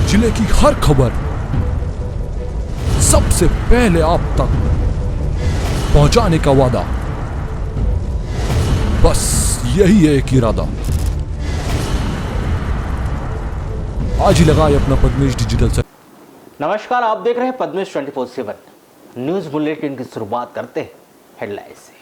जिले की हर खबर सबसे पहले आप तक पहुंचाने का वादा, बस यही है एक इरादा। आज ही लगाए अपना पद्मेश डिजिटल से। नमस्कार, आप देख रहे हैं पद्मेश 24/7 न्यूज बुलेटिन की शुरुआत करते हैं हेडलाइन से।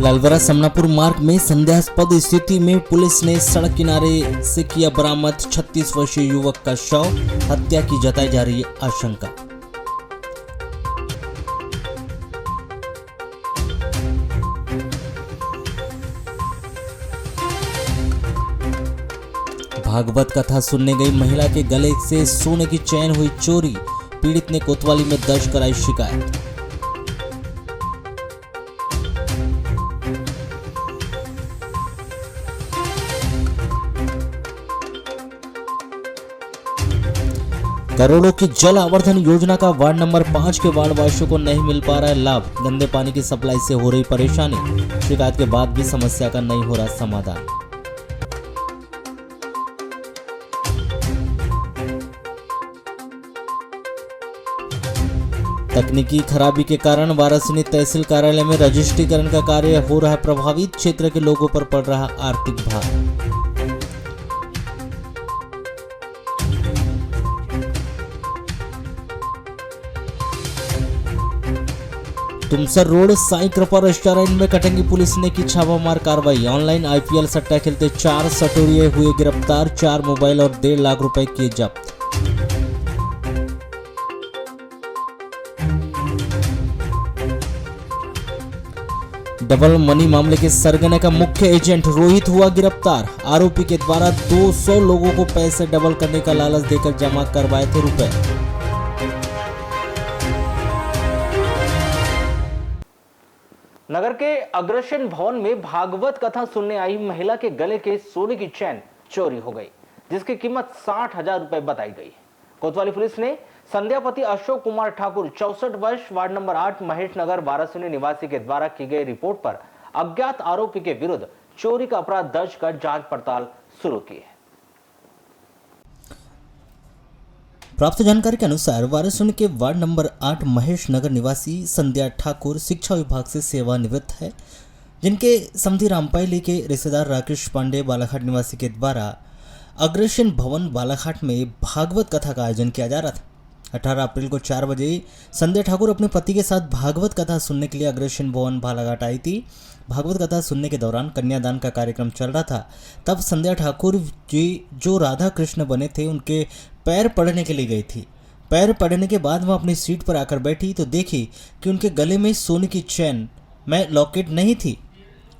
लालवरा समनापुर मार्ग में संदेहास्पद स्थिति में पुलिस ने सड़क किनारे से किया बरामद 36 वर्षीय युवक का शव, हत्या की जताई जा रही है आशंका। भागवत कथा सुनने गई महिला के गले से सोने की चैन हुई चोरी, पीड़ित ने कोतवाली में दर्ज कराई शिकायत। करोड़ों की जल आवर्धन योजना का वार्ड नंबर 5 के वार्ड वासियों को नहीं मिल पा रहा है लाभ, गंदे पानी की सप्लाई से हो रही परेशानी, शिकायत के बाद भी समस्या का नहीं हो रहा समाधान। तकनीकी खराबी के कारण वाराणसी तहसील कार्यालय में रजिस्ट्रीकरण का कार्य हो रहा है प्रभावित, क्षेत्र के लोगों पर पड़ रहा आर्थिक भार। तुमसर रोड साई कृपा रेस्टोरेंट में कटंगी पुलिस ने की छापामार कार्रवाई, ऑनलाइन आईपीएल सट्टा खेलते 4 सटोरिये हुए गिरफ्तार, 4 मोबाइल और 1.5 लाख रुपए किए जब्त। डबल मनी मामले के सरगना का मुख्य एजेंट रोहित हुआ गिरफ्तार, आरोपी के द्वारा 200 लोगों को पैसे डबल करने का लालच देकर जमा करवाए थे रुपए। नगर के अग्रसेन भवन में भागवत कथा सुनने आई महिला के गले के सोने की चैन चोरी हो गई, जिसकी कीमत 60,000 रुपए बताई गई। कोतवाली पुलिस ने संध्यापति अशोक कुमार ठाकुर 64 वर्ष वार्ड नंबर 8 महेश नगर वाराणसी निवासी के द्वारा की गई रिपोर्ट पर अज्ञात आरोपी के विरुद्ध चोरी का अपराध दर्ज कर जांच पड़ताल शुरू की है। प्राप्त जानकारी के अनुसार वाराणसी के वार्ड नंबर 8 महेश नगर निवासी संध्या ठाकुर शिक्षा विभाग से सेवानिवृत्त है, जिनके समधी रामपायली के रिश्तेदार राकेश पांडे बालाघाट निवासी के द्वारा अग्रसेन भवन बालाघाट में भागवत कथा का आयोजन किया जा रहा था। 18 अप्रैल को 4 बजे संध्या ठाकुर अपने पति के साथ भागवत कथा सुनने के लिए अग्रसेन भवन बालाघाट आई थी। भागवत कथा सुनने के दौरान कन्यादान का कार्यक्रम चल रहा था। तब संध्या ठाकुर जी जो राधा कृष्ण बने थे उनके पैर पड़ने के लिए गई थी। पैर पड़ने के बाद वह अपनी सीट पर आकर बैठी तो देखी कि उनके गले में सोने की चैन में लॉकेट नहीं थी।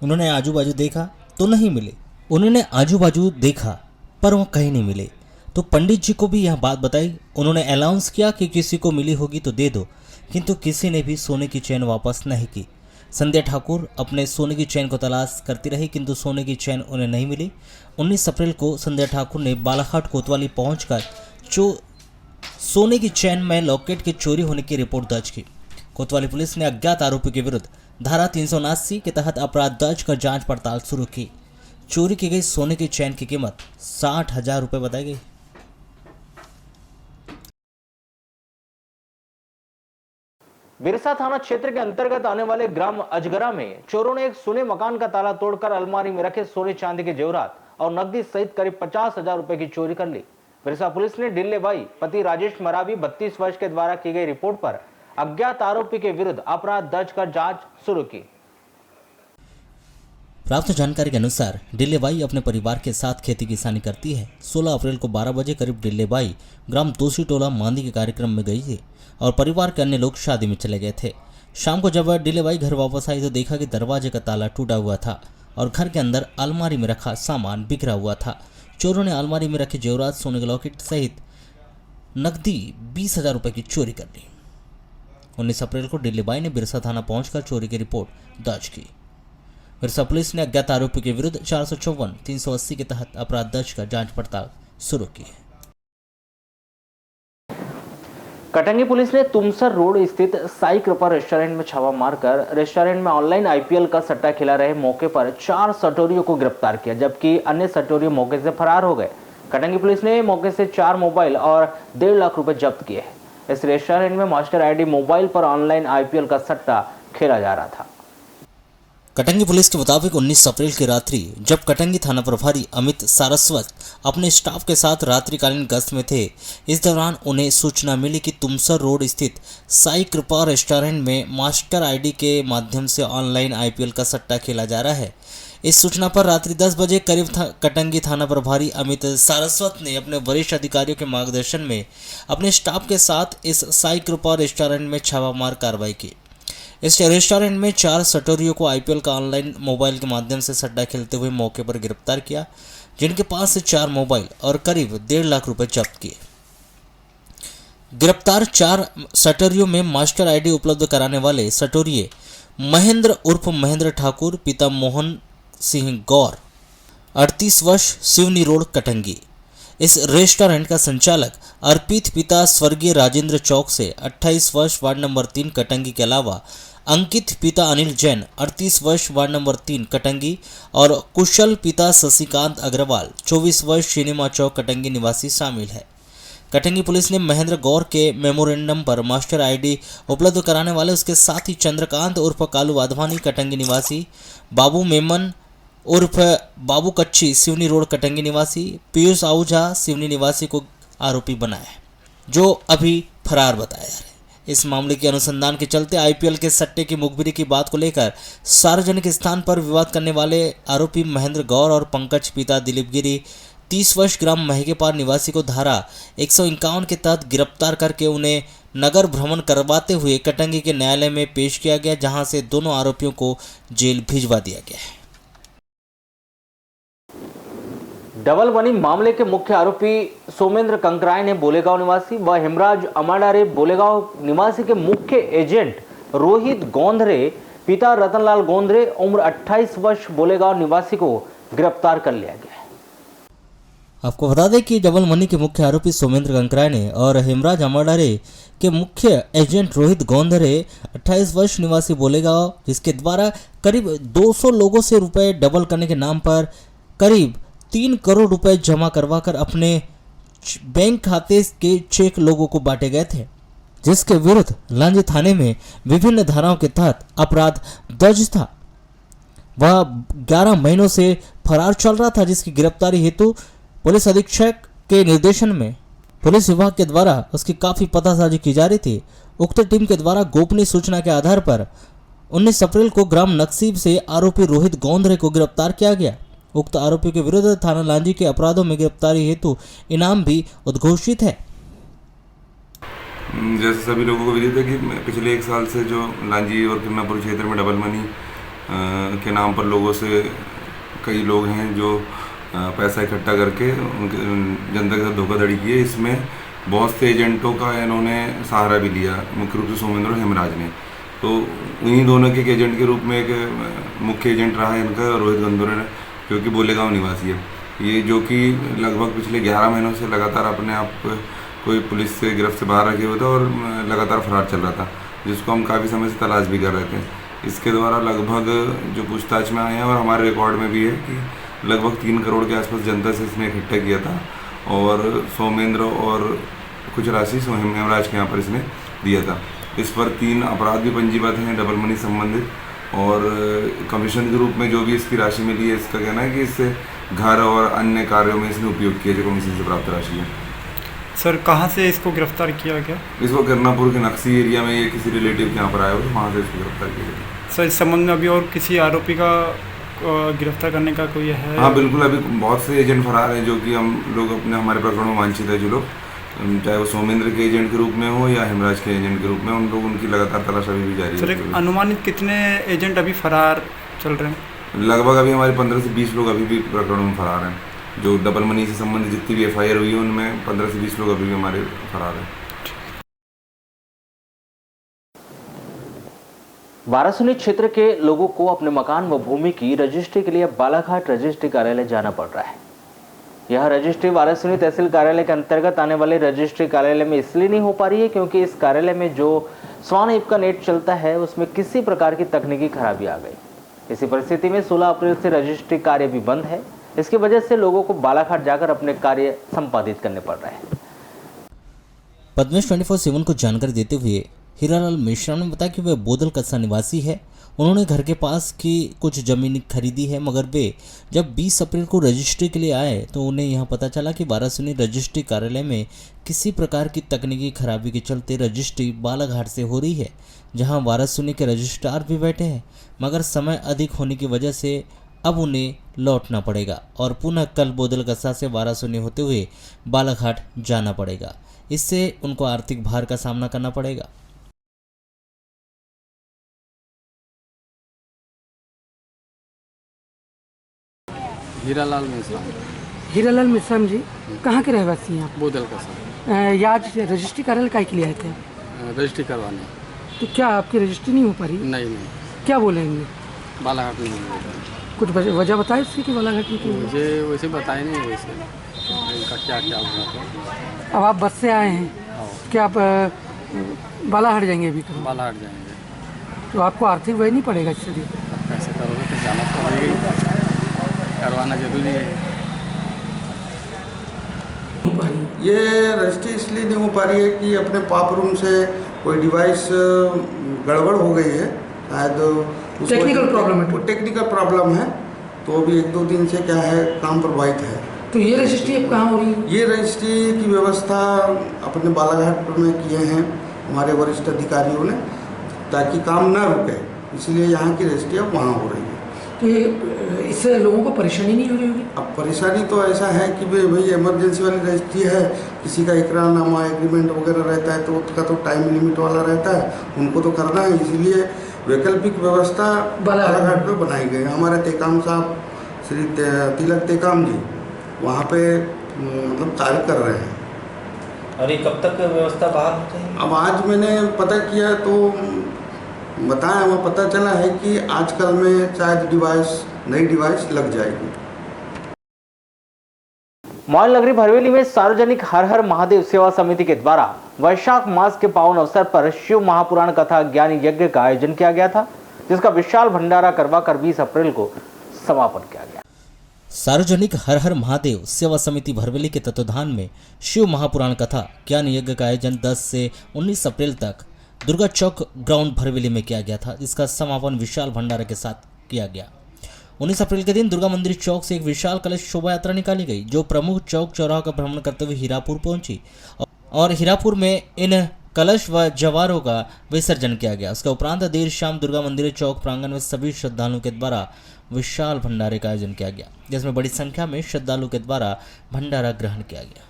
उन्होंने आजू बाजू देखा तो नहीं मिले, उन्होंने आजू बाजू देखा पर वह कहीं नहीं मिले। तो पंडित जी को भी यह बात बताई। उन्होंने अनाउंस किया कि किसी को मिली होगी तो दे दो, किंतु किसी ने भी सोने की चैन वापस नहीं की। संध्या ठाकुर अपने सोने की चैन को तलाश करती रही, किंतु सोने की चैन उन्हें नहीं मिली। 19 अप्रैल को संध्या ठाकुर ने बालाघाट कोतवाली पहुंचकर सोने की चैन में लॉकेट के चोरी होने की रिपोर्ट दर्ज की। कोतवाली पुलिस ने अज्ञात आरोपी के विरुद्ध धारा 379 के तहत अपराध दर्ज कर जांच पड़ताल शुरू की। चोरी की गई सोने की चैन की कीमत 60,000 रुपए बताई गई। बिरसा थाना क्षेत्र के अंतर्गत आने वाले ग्राम अजगरा में चोरों ने एक सुने मकान का ताला तोड़कर अलमारी में रखे सोने चांदी के जेवरात और नकदी सहित करीब 50,000 रुपए की चोरी कर ली। बिरसा पुलिस ने डिल्ले बाई पति राजेश मरावी 32 वर्ष के द्वारा की गई रिपोर्ट पर अज्ञात आरोपी के विरुद्ध अपराध दर्ज कर जांच शुरू की। प्राप्त जानकारी के अनुसार डिल्लेबाई अपने परिवार के साथ खेती किसानी करती है। 16 अप्रैल को 12 बजे करीब डिल्लेबाई ग्राम दोषी टोला मांदी के कार्यक्रम में गई थी और परिवार के अन्य लोग शादी में चले गए थे। शाम को जब डिल्लेबाई घर वापस आई तो देखा कि दरवाजे का ताला टूटा हुआ था और घर के अंदर अलमारी में रखा सामान बिखरा हुआ था। चोरों ने अलमारी में रखे जेवरात, सोने के लॉकेट सहित नकदी 20,000 रुपए की चोरी कर ली। 19 अप्रैल को डिल्लेबाई ने बिरसा थाना पहुंचकर चोरी की रिपोर्ट दर्ज की। बिरसा पुलिस ने अज्ञात आरोपी के विरुद्ध 454, 380 के तहत अपराध दर्ज कर जांच पड़ताल शुरू की है। कटंगी पुलिस ने तुमसर रोड स्थित साई कृपा रेस्टोरेंट में छापा मारकर रेस्टोरेंट में ऑनलाइन आईपीएल का सट्टा खिला रहे मौके पर 4 सटोरियों को गिरफ्तार किया, जबकि अन्य सटोरी मौके से फरार हो गए। कटंगी पुलिस ने मौके से 4 मोबाइल और 1.5 लाख रुपए जब्त किए हैं। इस रेस्टोरेंट में मास्टर आईडी मोबाइल पर ऑनलाइन आईपीएल का सट्टा खेला जा रहा था। कटंगी पुलिस के मुताबिक 19 अप्रैल की रात्रि जब कटंगी थाना प्रभारी अमित सारस्वत अपने स्टाफ के साथ रात्रिकालीन गश्त में थे, इस दौरान उन्हें सूचना मिली कि तुमसर रोड स्थित साई कृपा रेस्टोरेंट में मास्टर आईडी के माध्यम से ऑनलाइन आईपीएल का सट्टा खेला जा रहा है। इस सूचना पर रात्रि 10 बजे करीब कटंगी थाना प्रभारी अमित सारस्वत ने अपने वरिष्ठ अधिकारियों के मार्गदर्शन में अपने स्टाफ के साथ इस साई कृपा रेस्टोरेंट में छापामार कार्रवाई की। इस रेस्टोरेंट में 4 सटोरियों को आईपीएल का ऑनलाइन मोबाइल के माध्यम से सट्टा खेलते हुए मौके पर गिरफ्तार किया, जिनके पास से 4 मोबाइल और करीब 1.5 लाख रुपए जब्त किए। गिरफ्तार 4 सटोरियों में मास्टर आईडी उपलब्ध कराने वाले सटोरिये महेंद्र उर्फ महेंद्र ठाकुर, पिता मोहन सिंह गौर, 38 वर्ष, सिवनी रोड, कटंगी। इस रेस्टोरेंट का संचालक अर्पित, पिता स्वर्गीय राजेंद्र चौक से, 28 वर्ष, वार्ड नंबर 3, कटंगी के अलावा अंकित, पिता अनिल जैन, 38 वर्ष, वार्ड नंबर 3, कटंगी और कुशल, पिता शशिकांत अग्रवाल, 24 वर्ष, सिनेमा चौक, कटंगी निवासी शामिल है। कटंगी पुलिस ने महेंद्र गौर के मेमोरेंडम पर मास्टर आईडी उपलब्ध कराने वाले उसके साथी चंद्रकांत उर्फ कालू वाधवानी, कटंगी निवासी, बाबू मेमन उर्फ बाबू कच्ची, सिवनी रोड, कटंगी निवासी, पीयूष आहूजा, सिवनी निवासी को आरोपी बनाया है, जो अभी फरार बताया जा रहा है। इस मामले के अनुसंधान के चलते आईपीएल के सट्टे की मुखबिरी की बात को लेकर सार्वजनिक स्थान पर विवाद करने वाले आरोपी महेंद्र गौर और पंकज, पिता दिलीप गिरी, 30 वर्ष, ग्राम महेगेपार निवासी को धारा 151 के तहत गिरफ्तार करके उन्हें नगर भ्रमण करवाते हुए कटंगी के न्यायालय में पेश किया गया, जहां से दोनों आरोपियों को जेल भिजवा दिया गया है। डबल मनी मामले के मुख्य आरोपी सोमेंद्र कंकराय ने बोलेगांव निवासी व हेमराज अमाडारे बोलेगांव निवासी के मुख्य एजेंट रोहित गोंधरे, पिता रतनलाल गोंधरे, उम्र 28 वर्ष, बोलेगांव निवासी को गिरफ्तार कर लिया गया है। आपको बता दें कि डबल मनी के मुख्य आरोपी सोमेंद्र कंकराय ने और हेमराज अमाडारे के मुख्य एजेंट रोहित गोंधरे, 28 वर्ष, निवासी बोलेगांव, जिसके द्वारा करीब 200 लोगों से रुपए डबल करने के नाम पर करीब 3 करोड़ रुपए जमा करवाकर अपने बैंक खाते के चेक लोगों को बांटे गए थे, जिसके विरुद्ध लांजी थाने में विभिन्न धाराओं के तहत अपराध दर्ज था। वह 11 महीनों से फरार चल रहा था, जिसकी गिरफ्तारी हेतु पुलिस अधीक्षक के निर्देशन में पुलिस विभाग के द्वारा उसकी काफी पतासाजी की जा रही थी। उक्त टीम के द्वारा गोपनीय सूचना के आधार पर 19 अप्रैल को ग्राम नक्सीब से आरोपी रोहित गोंधरे को गिरफ्तार किया गया। उक्त आरोपी के विरुद्ध थाना लांजी के अपराधों में गिरफ्तारी हेतु इनाम भी उद्घोषित है। जैसे सभी लोगों को विदित है कि पिछले 1 साल से जो लांजी और किन्नापुर क्षेत्र में डबल मनी के नाम पर लोगों से कई लोग हैं जो पैसा इकट्ठा करके उनके जनता के साथ धोखाधड़ी की है। इसमें बहुत से एजेंटों का इन्होंने सहारा भी लिया, मुख्य रूप से सोमेंद्र और हेमराज ने। तो उन्हीं दोनों के एक एजेंट के रूप में एक मुख्य एजेंट रहा है इनका रोहित गोंधरे, जो कि बोलेगांव निवासी है। ये जो कि लगभग पिछले 11 महीनों से लगातार अपने आप कोई पुलिस से गिरफ्त से बाहर रखे हुए था और लगातार फरार चल रहा था, जिसको हम काफ़ी समय से तलाश भी कर रहे थे। इसके द्वारा लगभग जो पूछताछ में आए हैं और हमारे रिकॉर्ड में भी है कि लगभग 3 करोड़ के आसपास जनता से इसने इकट्ठा किया था और सोमेंद्र और कुछ राशि हेमराज के यहाँ पर इसने दिया था। इस पर 3 अपराध भी पंजीबद्ध हैं डबल मनी संबंधित, और कमीशन के रूप में जो भी इसकी राशि मिली है, इसका कहना है कि इससे घर और अन्य कार्यों में इसने उपयोग किया जो कमीशन से प्राप्त राशि है। सर, कहाँ से इसको गिरफ्तार किया गया? इसको किन्नापुर के नक्सी एरिया में ये किसी रिलेटिव के यहाँ पर आया हो, तो वहाँ से इसको गिरफ्तार किया गया। सर, इस संबंध में अभी और किसी आरोपी का गिरफ्तार करने का कोई है? हाँ बिल्कुल, अभी बहुत से एजेंट फरार हैं जो कि हम लोग अपने हमारे प्रकरणों में वांछित है, जो लोग चाहे वो सोमेंद्र के एजेंट के रूप में हो या हेमराज के एजेंट के रूप में, उन लोग उनकी लगातार तलाश अभी भी जारी है। सर, अनुमानित कितने एजेंट अभी फरार चल रहे हैं? लगभग अभी हमारे 15 से 20 लोग अभी भी प्रकरणों में फरार हैं। जो डबल मनी से संबंधित जितनी भी FIR हुई है उनमें 15 से 20 लोग अभी भी हमारे फरार हैं। वाराणसी क्षेत्र के लोगों को अपने मकान व भूमि की रजिस्ट्री के लिए बालाघाट रजिस्ट्री कार्यालय जाना पड़ रहा है। यह रजिस्ट्री वाराणसी तहसील कार्यालय के अंतर्गत आने वाले रजिस्ट्री कार्यालय में इसलिए नहीं हो पा रही है क्योंकि इस कार्यालय में जो स्वान ऐप का नेट चलता है उसमें किसी प्रकार की तकनीकी खराबी आ गई। इसी परिस्थिति में 16 अप्रैल से रजिस्ट्री कार्य भी बंद है। इसकी वजह से लोगों को बालाघाट जाकर अपने कार्य संपादित करने पड़ रहे हैं। पद्मेश 24/7 को जानकारी देते हुए हीरालाल मिश्रा ने बताया कि वह बोदल कस्सा निवासी है। उन्होंने घर के पास की कुछ जमीन खरीदी है, मगर वे जब 20 अप्रैल को रजिस्ट्री के लिए आए तो उन्हें यहां पता चला कि वाराणसी रजिस्ट्री कार्यालय में किसी प्रकार की तकनीकी खराबी के चलते रजिस्ट्री बालाघाट से हो रही है, जहां वाराणसी के रजिस्ट्रार भी बैठे हैं, मगर समय अधिक होने की वजह से अब उन्हें लौटना पड़ेगा और पुनः कल बोदल कस्सा से वाराणसी होते हुए बालाघाट जाना पड़ेगा। इससे उनको आर्थिक भार का सामना करना पड़ेगा। हीरालाल मिश्रा। हीरालाल मिश्रा जी कहाँ के रहवासी हैं आप? बोदल का सर। ये आज रजिस्ट्री कार्यालय काहे के लिए आए थे? रजिस्ट्री करवाने। तो क्या आपकी रजिस्ट्री नहीं हो पा रही? नहीं। क्या बोलेंगे? बालाघाट नहीं मिलेगा। कुछ वजह बताए उसकी कि बालाघाट में क्यों? मुझे वैसे बताए नहीं, वैसे इनका क्या हुआ था। अब आप बस से आए हैं, क्या आप बालाघाट जाएंगे अभी? बालाघाट जाएंगे तो आपको आर्थिक व्यय नहीं पड़ेगा इससे? कैसे करोगे तो जाना तो पड़ेगा, करवाना जरूरी है। ये रजिस्ट्री इसलिए नहीं हो पा रही है कि अपने पाप रूम से कोई डिवाइस गड़बड़ हो गई है, शायद टेक्निकल प्रॉब्लम है। तो अभी 1-2 दिन से क्या है, काम प्रभावित है। तो ये रजिस्ट्री अब कहाँ हो रही है? ये रजिस्ट्री की व्यवस्था अपने बालाघाट में किए हैं हमारे वरिष्ठ अधिकारियों ने, ताकि काम ना रुके, इसलिए यहाँ की रजिस्ट्री अब वहाँ हो रही है। तो ये इससे लोगों को परेशानी नहीं हो रही होगी? अब परेशानी तो ऐसा है कि भाई इमरजेंसी वाली रजिस्ट्री है, किसी का इकरारनामा एग्रीमेंट वगैरह रहता है तो उसका तो टाइम लिमिट वाला रहता है, उनको तो करना है, इसलिए वैकल्पिक व्यवस्था बालाघाट पे बनाई गई है। हमारे तेकाम साहब श्री तिलक तेकाम जी वहाँ पे मतलब कार्य कर रहे हैं। और ये कब तक व्यवस्था बाहर हो जाएगी? अब आज मैंने पता किया तो बताया, वहाँ पता चला है कि आजकल में शायद नई डिवाइस लग जाएगी। मॉल नगरी भरवेली में सार्वजनिक हर हर महादेव सेवा समिति के द्वारा वैशाख मास के पावन अवसर पर शिव महापुराण कथा ज्ञान यज्ञ का आयोजन किया गया था, जिसका विशाल भंडारा करवाकर 20 अप्रैल को समापन किया गया। सार्वजनिक हर हर महादेव सेवा समिति भरवेली के तत्वाधान में शिव महापुराण कथा ज्ञान यज्ञ का आयोजन 10 से 19 अप्रैल तक दुर्गा चौक ग्राउंड भरवेली में किया गया था, जिसका समापन विशाल भंडारा के साथ किया गया। 19 अप्रैल के दिन दुर्गा मंदिर चौक से एक विशाल कलश शोभा यात्रा निकाली गई, जो प्रमुख चौक चौराहा का भ्रमण करते हुए हीरापुर पहुंची और हीरापुर में इन कलश व जवारों का विसर्जन किया गया। उसके उपरांत देर शाम दुर्गा मंदिर चौक प्रांगण में सभी श्रद्धालुओं के द्वारा विशाल भंडारे का आयोजन किया गया, जिसमें बड़ी संख्या में श्रद्धालुओं के द्वारा भंडारा ग्रहण किया गया।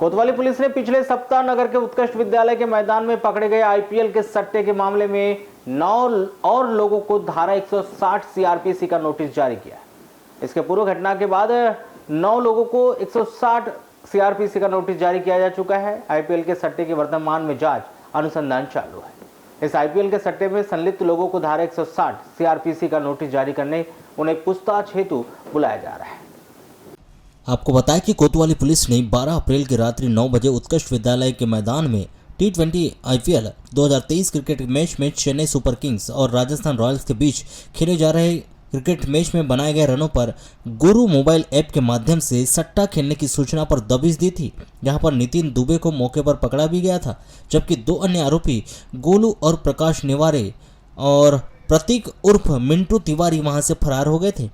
कोतवाली पुलिस ने पिछले सप्ताह नगर के उत्कृष्ट विद्यालय के मैदान में पकड़े गए आईपीएल के सट्टे के मामले में 9 और लोगों को धारा 160 सीआरपीसी का नोटिस जारी किया है। इसके पूर्व घटना के बाद 9 लोगों को 160 सीआरपीसी का नोटिस जारी किया जा चुका है। आईपीएल के सट्टे की वर्तमान में जांच अनुसंधान चालू है। इस आईपीएल के सट्टे में संलिप्त लोगों को धारा 160 सीआरपीसी का नोटिस जारी करने उन्हें पूछताछ हेतु बुलाया जा रहा है। आपको बताया कि कोतवाली पुलिस ने 12 अप्रैल की रात्रि 9 बजे उत्कृष्ट विद्यालय के मैदान में T20 आईपीएल 2023 क्रिकेट मैच में चेन्नई सुपर किंग्स और राजस्थान रॉयल्स के बीच खेले जा रहे क्रिकेट मैच में बनाए गए रनों पर गुरु मोबाइल ऐप के माध्यम से सट्टा खेलने की सूचना पर दबिश दी थी, जहां पर नितिन दुबे को मौके पर पकड़ा भी गया था, जबकि 2 अन्य आरोपी गोलू और प्रकाश नेवारे और प्रतीक उर्फ मिंटू तिवारी वहां से फरार हो गए थे।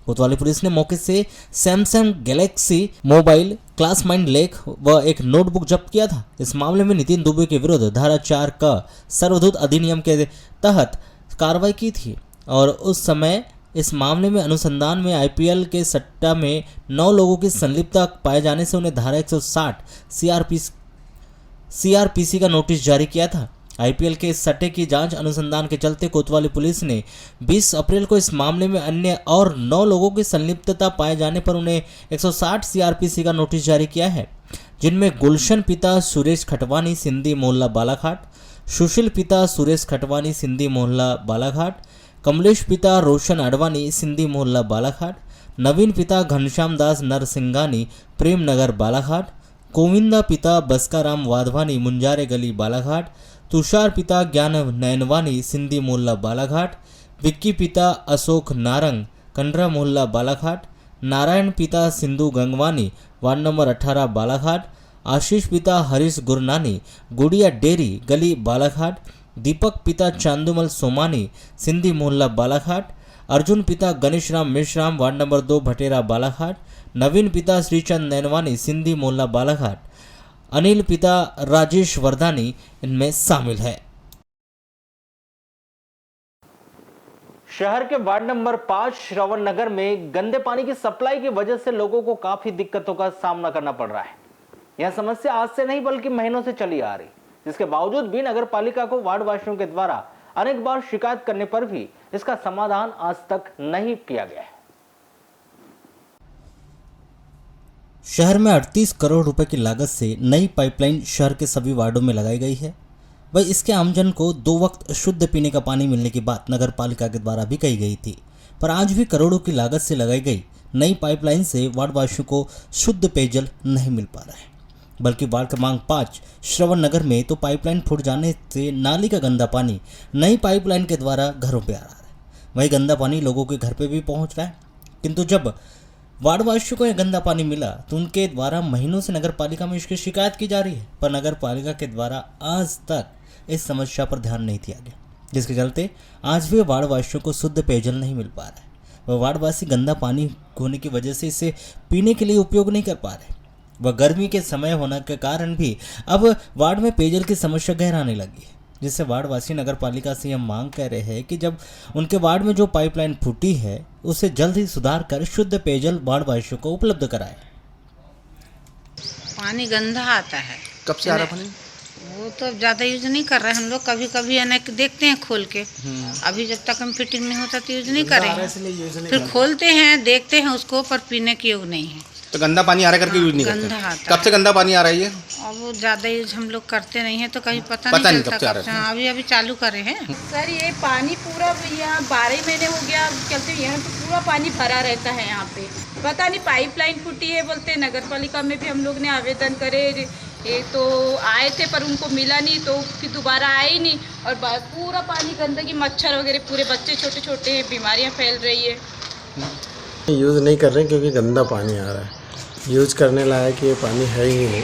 कोतवाली पुलिस ने मौके से Samsung Galaxy mobile, class mind लेख व एक नोटबुक जब्त किया था। इस मामले में नितिन दुबे के विरुद्ध धारा 4 का सर्वधूत अधिनियम के तहत कार्रवाई की थी और उस समय इस मामले में अनुसंधान में आईपीएल के सट्टा में 9 लोगों की संलिप्तता पाए जाने से उन्हें धारा 160 सीआरपीसी का नोटिस जारी किया था। आईपीएल के इस सट्टे की जांच अनुसंधान के चलते कोतवाली पुलिस ने 20 अप्रैल को इस मामले में अन्य और 9 लोगों की संलिप्तता पाए जाने पर उन्हें 160 सीआरपीसी का नोटिस जारी किया है, जिनमें गुलशन पिता सुरेश खटवानी सिंधी मोहल्ला बालाघाट, सुशील पिता सुरेश खटवानी सिंधी मोहल्ला बालाघाट, कमलेश पिता रोशन अडवाणी सिंधी मोहल्ला बालाघाट, नवीन पिता घनश्याम दास नरसिंगानी प्रेम नगर बालाघाट, गोविंदा पिता बस्काराम वाधवानी मुंजारे गली बालाघाट, तुषार पिता ज्ञान नयनवानी सिंधी मोहल्ला बालाघाट, विक्की पिता अशोक नारंग कंडरा मोहल्ला बालाघाट, नारायण पिता सिंधु गंगवानी वार्ड नंबर 18 बालाघाट, आशीष पिता हरीश गुरनानी गुड़िया डेरी गली बालाघाट, दीपक पिता चांदुमल सोमानी सिंधी मोहल्ला बालाघाट, अर्जुन पिता गणेशराम मिश्राम वार्ड नंबर 2 भटेरा बालाघाट, नवीन पिता श्रीचंद नैनवानी सिंधी मोहल्ला बालाघाट, अनिल पिता राजेश वर्धानी इनमें शामिल है। शहर के वार्ड नंबर 5 श्रवण नगर में गंदे पानी की सप्लाई की वजह से लोगों को काफी दिक्कतों का सामना करना पड़ रहा है। यह समस्या आज से नहीं बल्कि महीनों से चली आ रही, जिसके बावजूद भी नगर पालिका को वार्ड वासियों के द्वारा अनेक बार शिकायत करने पर भी इसका समाधान आज तक नहीं किया गया है। शहर में 38 करोड़ रुपए की लागत से नई पाइपलाइन शहर के सभी वार्डों में लगाई गई है। वह इसके आमजन को 2 वक्त शुद्ध पीने का पानी मिलने की बात नगर पालिका के द्वारा भी कही गई थी, पर आज भी करोड़ों की लागत से लगाई गई नई पाइपलाइन से वार्डवासियों को शुद्ध पेयजल नहीं मिल पा रहा है, बल्कि वार्ड क्रमांक 5 श्रवण नगर में तो पाइपलाइन फूट जाने से नाली का गंदा पानी नई पाइपलाइन के द्वारा घरों पर आ रहा है। वही गंदा पानी लोगों के घर पे भी पहुंच रहा है, किंतु जब वार्डवासियों को यह गंदा पानी मिला तो उनके द्वारा महीनों से नगर पालिका में इसकी शिकायत की जा रही है, पर नगर पालिका के द्वारा आज तक इस समस्या पर ध्यान नहीं दिया गया, जिसके चलते आज भी वार्डवासियों को शुद्ध पेयजल नहीं मिल पा रहा है। वह वार्डवासी गंदा पानी होने की वजह से इसे पीने के लिए उपयोग नहीं कर पा रहे। वह गर्मी के समय होने के कारण भी अब वार्ड में पेयजल की समस्या गहराने लगी है, जिससे वार्डवासी नगर पालिका से यह मांग कर रहे हैं कि जब उनके वार्ड में जो पाइपलाइन फूटी है उसे जल्द ही सुधार कर शुद्ध पेयजल वार्डवासियों को उपलब्ध कराए। पानी गंदा आता है। कब से आ रहा पानी? वो तो ज़्यादा यूज नहीं कर रहे हम लोग, कभी कभी अनेक देखते हैं खोल के। अभी जब तक हम फिटिंग नहीं होता तो यूज नहीं कर रहे हैं, फिर खोलते हैं देखते हैं उसको, पर पीने की योग नहीं है। तो गंदा पानी आ रहा करके यूज नहीं करते? गंदा आता कब से गंदा पानी आ रहा है ये? और वो ज़्यादा यूज हम लोग करते नहीं है तो कहीं पता नहीं कब से आ रहा है। अभी अभी चालू करे हैं। सर ये पानी पूरा यहाँ 12 महीने हो गया चलते, यहाँ तो पूरा पानी भरा रहता है यहाँ पे। पता नहीं पाइपलाइन फूटी है बोलते। नगर पालिका में भी हम लोग ने आवेदन करे, ये तो आए थे पर उनको मिला नहीं, तो फिर दोबारा आए ही नहीं। और पूरा पानी गंदगी, मच्छर वगैरह, पूरे बच्चे छोटे छोटे हैं, बीमारियाँ फैल रही है। यूज़ नहीं कर रहे क्योंकि गंदा पानी आ रहा है। यूज करने लायक ये पानी है ही नहीं,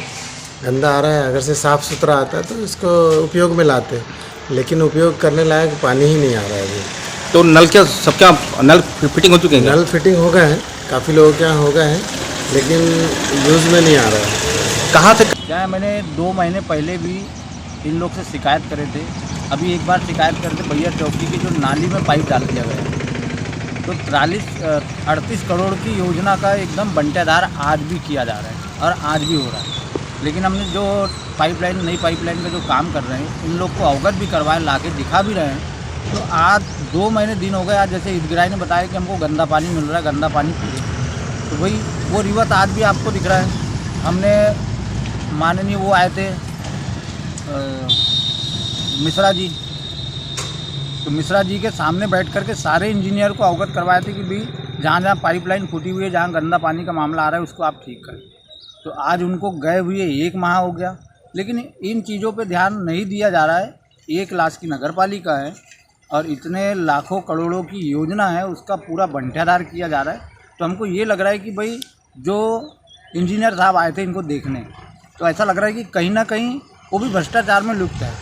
गंदा आ रहा है। अगर से साफ़ सुथरा आता है तो इसको उपयोग में लाते हैं, लेकिन उपयोग करने लायक पानी ही नहीं आ रहा है अभी। तो नल क्या सबका नल फिटिंग हो चुके हैं? नल फिटिंग हो गए हैं, काफ़ी लोगों के यहाँ हो गए हैं, लेकिन यूज़ में नहीं आ रहा है। कहाँ से? क्या मैंने 2 महीने पहले भी इन लोग से शिकायत करे थे। अभी एक बार शिकायत करते भैया चौकी की जो नाली में पाइप डाल दिया गया है, तो 38 करोड़ की योजना का एकदम बंटेदार आज भी किया जा रहा है और आज भी हो रहा है। लेकिन हमने जो पाइपलाइन नई पाइपलाइन का जो काम कर रहे हैं, इन लोग को अवगत भी करवाए, ला के दिखा भी रहे हैं। तो आज 2 महीने दिन हो गए। आज जैसे ईदगिराई ने बताया कि हमको गंदा पानी मिल रहा है, गंदा पानी पिए, तो वही वो रिवत आज भी आपको दिख रहा है। हमने माननीय वो आए थे मिश्रा जी, तो मिश्रा जी के सामने बैठ करके सारे इंजीनियर को अवगत करवाए थे कि भाई जहाँ जहाँ पाइपलाइन फूटी हुई है, जहाँ गंदा पानी का मामला आ रहा है, उसको आप ठीक करें। तो आज उनको गए हुए 1 माह हो गया, लेकिन इन चीज़ों पे ध्यान नहीं दिया जा रहा है। 1 लाख की नगर पालिका है और इतने लाखों करोड़ों की योजना है, उसका पूरा बंटेदार किया जा रहा है। तो हमको ये लग रहा है कि भाई जो इंजीनियर साहब आए थे इनको देखने, तो ऐसा लग रहा है कि कहीं ना कहीं वो भी भ्रष्टाचार में लुप्त है।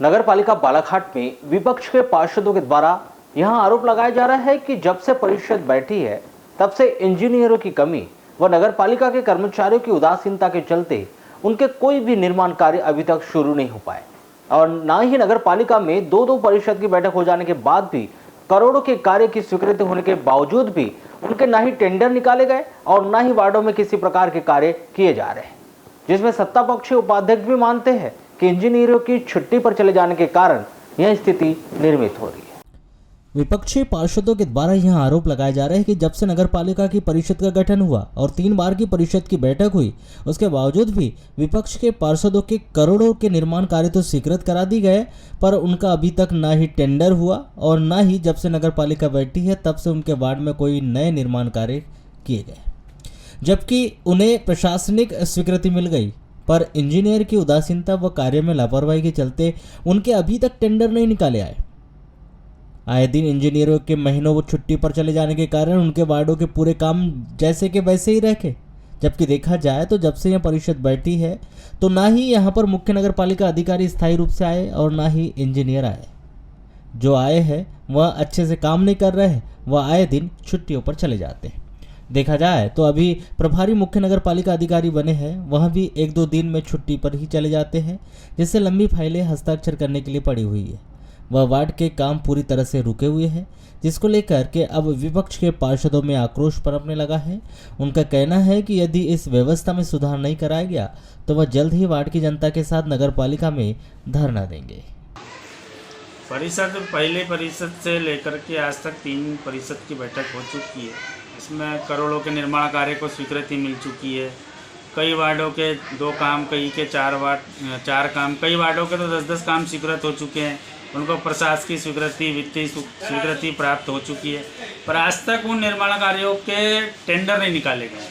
नगर पालिका बालाघाट में विपक्ष के पार्षदों के द्वारा यहाँ आरोप लगाया जा रहा है कि जब से परिषद बैठी है तब से इंजीनियरों की कमी व नगर पालिका के कर्मचारियों की उदासीनता के चलते उनके कोई भी निर्माण कार्य अभी तक शुरू नहीं हो पाए और न ही नगर पालिका में दो परिषद की बैठक हो जाने के बाद भी करोड़ों के कार्य की स्वीकृति होने के बावजूद भी उनके न ही टेंडर निकाले गए और न ही वार्डों में किसी प्रकार के कार्य किए जा रहे हैं, जिसमें सत्ता पक्षी उपाध्यक्ष भी मानते हैं कि इंजीनियरों की छुट्टी पर चले जाने के कारण यह स्थिति निर्मित हो रही है। विपक्षी पार्षदों के द्वारा यह आरोप लगाया जा रहा है कि जब से नगर पालिका की परिषद का गठन हुआ और 3 बार की परिषद की बैठक हुई, उसके बावजूद भी विपक्ष के पार्षदों के करोड़ों के निर्माण कार्य तो स्वीकृत करा दी गए, पर उनका अभी तक ना ही टेंडर हुआ और ना ही जब से नगर पालिका बैठी है तब से उनके वार्ड में कोई नए निर्माण कार्य किए गए, जबकि उन्हें प्रशासनिक स्वीकृति मिल गई, पर इंजीनियर की उदासीनता व कार्य में लापरवाही के चलते उनके अभी तक टेंडर नहीं निकाले आए। आए दिन इंजीनियरों के महीनों वो छुट्टी पर चले जाने के कारण उनके वार्डों के पूरे काम जैसे के वैसे ही रखे, जबकि देखा जाए तो जब से यह परिषद बैठी है तो ना ही यहाँ पर मुख्य नगर पालिका अधिकारी स्थायी रूप से आए और ना ही इंजीनियर आए। जो आए हैं वह अच्छे से काम नहीं कर रहे हैं, वह आए दिन छुट्टियों पर चले जाते हैं। देखा जाए तो अभी प्रभारी मुख्य नगर पालिका अधिकारी बने हैं, वह भी 1-2 दिन में छुट्टी पर ही चले जाते हैं, जिससे लंबी फाइलें हस्ताक्षर करने के लिए पड़ी हुई है। वह वार्ड के काम पूरी तरह से रुके हुए हैं, जिसको लेकर के अब विपक्ष के पार्षदों में आक्रोश पनपने लगा है। उनका कहना है कि यदि इस व्यवस्था में सुधार नहीं कराया गया तो वह जल्द ही वार्ड की जनता के साथ नगर पालिका में धरना देंगे। परिषद पहले परिषद से लेकर के आज तक 3 परिषद की बैठक हो चुकी है। इसमें करोड़ों के निर्माण कार्य को स्वीकृति मिल चुकी है। कई वार्डों के 2 काम, कई के 4 काम, कई वार्डों के तो 10-10 काम स्वीकृत हो चुके हैं। उनको प्रशासकीय स्वीकृति, वित्तीय स्वीकृति प्राप्त हो चुकी है, पर आज तक उन निर्माण कार्यों के टेंडर नहीं निकाले गए,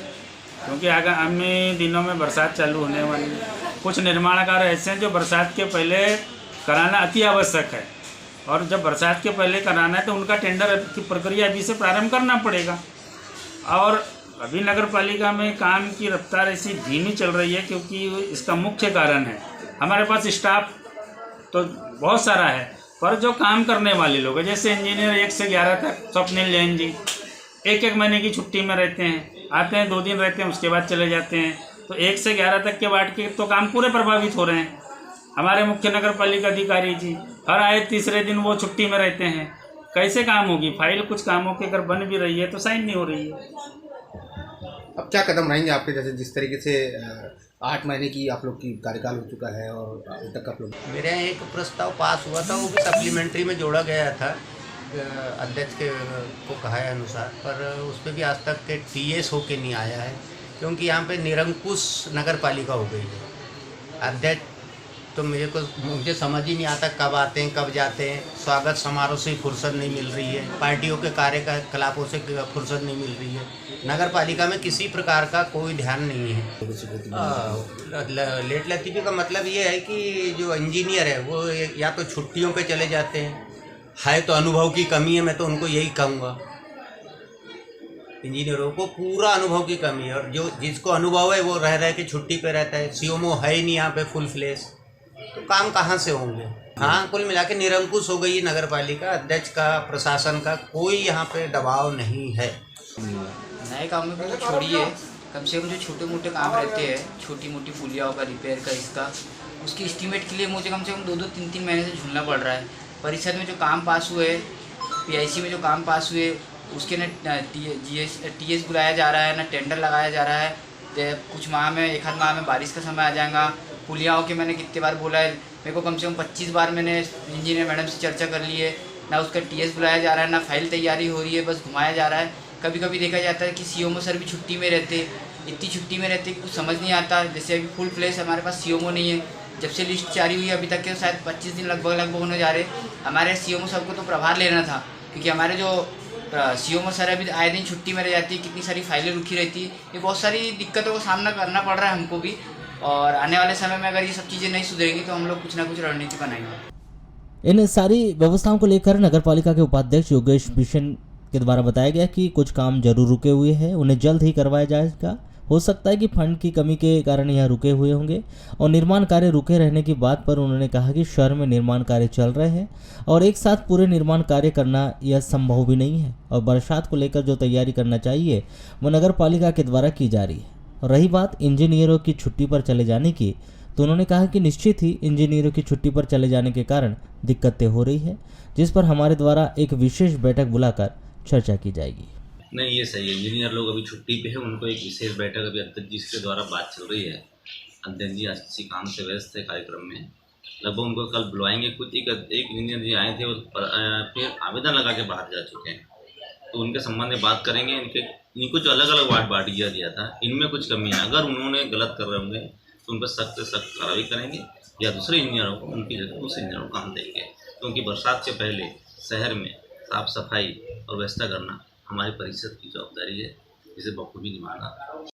क्योंकि आगामी दिनों में बरसात चालू होने वाली है। कुछ निर्माण कार्य ऐसे हैं जो बरसात के पहले कराना अति आवश्यक है, और जब बरसात के पहले कराना है तो उनका टेंडर की प्रक्रिया अभी से प्रारंभ करना पड़ेगा। और अभी नगर पालिका में काम की रफ्तार ऐसी धीमी चल रही है, क्योंकि इसका मुख्य कारण है हमारे पास स्टाफ तो बहुत सारा है, पर जो काम करने वाले लोग हैं, जैसे इंजीनियर 1 से 11 तक, स्वप्निल जैन जी 1-1 महीने की छुट्टी में रहते हैं, आते हैं 2 दिन रहते हैं, उसके बाद चले जाते हैं। तो 1 से 11 तक के वार्ड के तो काम पूरे प्रभावित हो रहे हैं। हमारे मुख्य नगर पालिका अधिकारी जी हर आए तीसरे दिन वो छुट्टी में रहते हैं, कैसे काम होगी? फाइल कुछ कामों की अगर बन भी रही है तो साइन नहीं हो रही है। अब क्या कदम रहेंगे आपके? जैसे जिस तरीके से 8 महीने की आप लोग की कार्यकाल हो चुका है और अभी तक आप लोग, मेरे यहाँ एक प्रस्ताव पास हुआ था, वो भी सप्लीमेंट्री में जोड़ा गया था अध्यक्ष के को कहा है अनुसार, पर उस पर भी आज तक के TS होके नहीं आया है, क्योंकि यहाँ पे निरंकुश नगर पालिका हो गई है। अध्यक्ष तो मुझे समझ ही नहीं आता कब आते हैं कब जाते हैं। स्वागत समारोह से फुर्सत नहीं मिल रही है, पार्टियों के कार्यकलापों से फुर्सत नहीं मिल रही है। नगर पालिका में किसी प्रकार का कोई ध्यान नहीं है। लेट लतीफ़ी का मतलब ये है कि जो इंजीनियर है वो या तो छुट्टियों पे चले जाते हैं, है तो अनुभव की कमी है। मैं तो उनको यही कहूँगा, इंजीनियरों को पूरा अनुभव की कमी है, और जो जिसको अनुभव है वो रह के छुट्टी पे रहता है। CMO है ही नहीं यहाँ पे फुल फ्लेश, तो काम कहाँ से होंगे? हाँ, कुल मिला के निरंकुश हो गई है नगर पालिका। अध्यक्ष का, प्रशासन का कोई यहाँ पे दबाव नहीं है। नए कामों को तो छोड़िए, कम से कम जो छोटे मोटे काम रहते हैं, छोटी मोटी पुलियाओं का रिपेयर का, इसका उसकी एस्टीमेट के लिए मुझे कम से कम 2-2, 3-3 महीने से झूलना पड़ रहा है। परिषद में जो काम पास हुए, PIC में जो काम पास हुए, उसके न TS बुलाया जा रहा है, ना टेंडर लगाया जा रहा है। कुछ माह में, 1 माह में बारिश का समय आ जाएगा। पुलियाओं के मैंने कितने बार बोला है, मेरे को कम से कम 25 बार मैंने इंजीनियर मैडम से चर्चा कर ली है, ना उसका TS बुलाया जा रहा है, ना फाइल तैयारी हो रही है, बस घुमाया जा रहा है। कभी कभी देखा जाता है कि CMO सर भी छुट्टी में रहते, इतनी छुट्टी में रहते कुछ समझ नहीं आता। जैसे अभी फुल फ्लेश हमारे पास CMO नहीं है, जब से लिस्ट जारी हुई अभी तक के शायद 25 दिन लगभग होने जा रहे। हमारे CMO सर को तो प्रभार लेना था, क्योंकि हमारे जो CMO सर अभी आए दिन छुट्टी में रह जाती है, कितनी सारी फाइलें रुकी रहती है। ये बहुत सारी दिक्कतों का सामना करना पड़ रहा है हमको भी, और आने वाले समय में अगर ये सब चीज़ें नहीं सुधरेंगी तो हम लोग कुछ ना कुछ रणनीति बनाएंगे। इन सारी व्यवस्थाओं को लेकर नगर पालिका के उपाध्यक्ष योगेश बिशन के द्वारा बताया गया कि कुछ काम जरूर रुके हुए हैं, उन्हें जल्द ही करवाया जाएगा। हो सकता है कि फंड की कमी के कारण यह रुके हुए होंगे। और निर्माण कार्य रुके रहने की बात पर उन्होंने कहा कि शहर में निर्माण कार्य चल रहे हैं और एक साथ पूरे निर्माण कार्य करना यह संभव भी नहीं है और बरसात को लेकर जो तैयारी करना चाहिए वो नगर पालिका के द्वारा की जा रही है। रही बात इंजीनियरों की छुट्टी पर चले जाने की, तो उन्होंने कहा कि निश्चित ही इंजीनियरों की छुट्टी पर चले जाने के कारण दिक्कतें हो रही है, जिस पर हमारे द्वारा एक विशेष बैठक बुलाकर चर्चा की जाएगी। नहीं, ये सही है। इंजीनियर लोग अभी छुट्टी पे है, उनको एक विशेष बैठक अभी अध्यक्ष जी के द्वारा बात चल रही है। अध्यक्ष जी किसी काम से व्यस्त है कार्यक्रम में, लगभग उनको कल बुलाएंगे। कुछ एक इंजीनियर जी आए थे और फिर आवेदन लगा के बाहर जा चुके हैं, तो उनके संबंध में बात करेंगे। इनको जो अलग अलग वार्ड बांट दिया था, इनमें कुछ कमी है। अगर उन्होंने गलत कर रहे होंगे तो उन पर सख्त से सख्त कार्रवाई करेंगे या दूसरे इंजीनियरों को उनकी जगह दूसरे इंजीनियरों को काम देंगे, क्योंकि बरसात से पहले शहर में साफ सफाई और व्यवस्था करना हमारी परिषद की जवाबदारी है, जिसे बखूबी निभाना